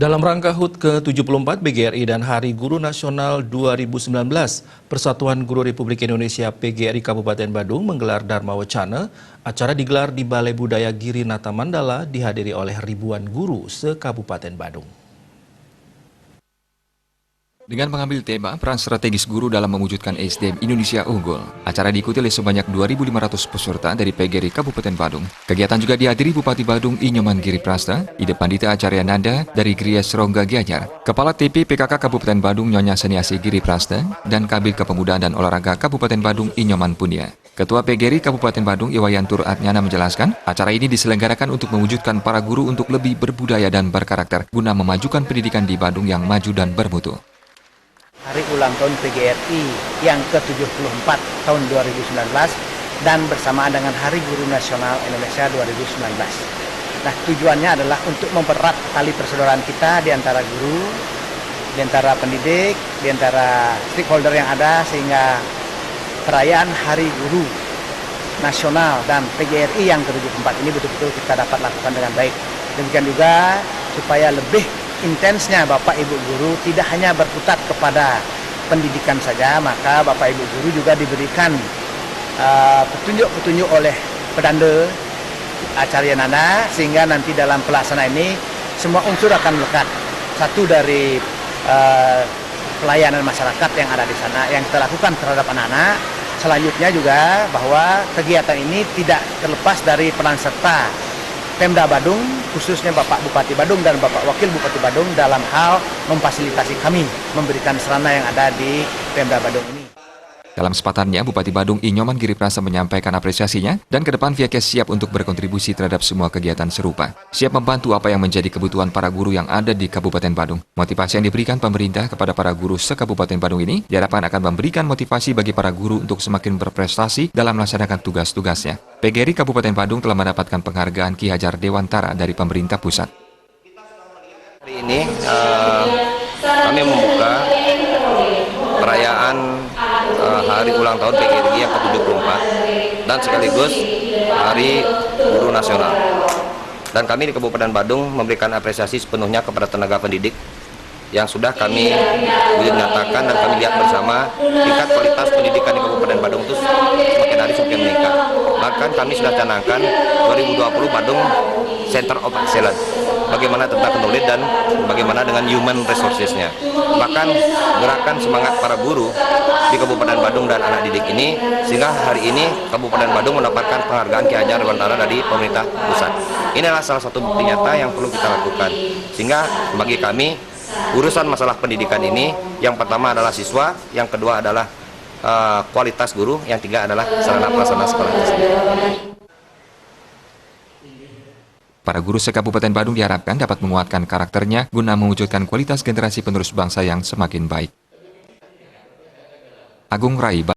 Dalam rangka HUT ke-74 BGRI dan Hari Guru Nasional 2019, Persatuan Guru Republik Indonesia PGRI Kabupaten Badung menggelar Dharma Wacana. Acara digelar di Balai Budaya Giri Nata Mandala, dihadiri oleh ribuan guru se-Kabupaten Badung. Dengan mengambil tema peran strategis guru dalam mewujudkan SDM Indonesia unggul, acara diikuti oleh sebanyak 2.500 peserta dari PGRI Kabupaten Badung. Kegiatan juga dihadiri Bupati Badung Inyoman Giri Prasta, Ide Pandita Acarya Nanda dari Gries Rongga Gianyar, Kepala TP PKK Kabupaten Badung Nyonya Seniasi Giri Prasta, dan Kabid Kepemudaan dan Olahraga Kabupaten Badung Inyoman Punia. Ketua PGRI Kabupaten Badung Iwayantur Adnyana menjelaskan, acara ini diselenggarakan untuk mewujudkan para guru untuk lebih berbudaya dan berkarakter guna memajukan pendidikan di Badung yang maju dan bermutu. Hari ulang tahun PGRI yang ke-74 tahun 2019 dan bersamaan dengan Hari Guru Nasional Indonesia 2019. Nah, tujuannya adalah untuk mempererat tali persaudaraan kita di antara guru, di antara pendidik, di antara stakeholder yang ada, sehingga perayaan Hari Guru Nasional dan PGRI yang ke-74 ini betul-betul kita dapat lakukan dengan baik. Demikian juga supaya lebih intensnya Bapak Ibu Guru tidak hanya berkutat kepada pendidikan saja, maka Bapak Ibu Guru juga diberikan petunjuk-petunjuk oleh pedanda Acarya Nanda, sehingga nanti dalam pelaksanaan ini semua unsur akan melekat. Satu dari pelayanan masyarakat yang ada di sana yang kita lakukan terhadap anak-anak. Selanjutnya juga bahwa kegiatan ini tidak terlepas dari peran serta Pemda Badung, khususnya Bapak Bupati Badung dan Bapak Wakil Bupati Badung dalam hal memfasilitasi kami memberikan sarana yang ada di Pemda Badung ini. Dalam sempatannya, Bupati Badung Inyoman Giri Prasta menyampaikan apresiasinya dan ke depan pihaknya siap untuk berkontribusi terhadap semua kegiatan serupa. Siap membantu apa yang menjadi kebutuhan para guru yang ada di Kabupaten Badung. Motivasi yang diberikan pemerintah kepada para guru se-Kabupaten Badung ini diharapkan akan memberikan motivasi bagi para guru untuk semakin berprestasi dalam melaksanakan tugas-tugasnya. PGRI Kabupaten Badung telah mendapatkan penghargaan Ki Hajar Dewantara dari pemerintah pusat. Hari ini kami membuka perayaan Hari Ulang Tahun PGRI yang ke-74 dan sekaligus Hari Guru Nasional. Dan kami di Kabupaten Badung memberikan apresiasi sepenuhnya kepada tenaga pendidik yang sudah kami nyatakan dan kami lihat bersama tingkat kualitas pendidikan di Kabupaten Badung itu semakin hari semakin meningkat. Bahkan kami sudah canangkan 2020 Badung Center of Excellence. Bagaimana tentang knowledge dan bagaimana dengan human resources-nya. Bahkan gerakan semangat para guru di Kabupaten Badung dan anak didik ini, sehingga hari ini Kabupaten Badung mendapatkan penghargaan Ki Hajar Dewantara dari pemerintah pusat. Inilah salah satu bukti nyata yang perlu kita lakukan. Sehingga bagi kami, urusan masalah pendidikan ini, yang pertama adalah siswa, yang kedua adalah kualitas guru, yang tiga adalah sarana prasarana sekolah itu sendiri. Para guru se-Kabupaten Badung diharapkan dapat menguatkan karakternya guna mewujudkan kualitas generasi penerus bangsa yang semakin baik. Agung Rai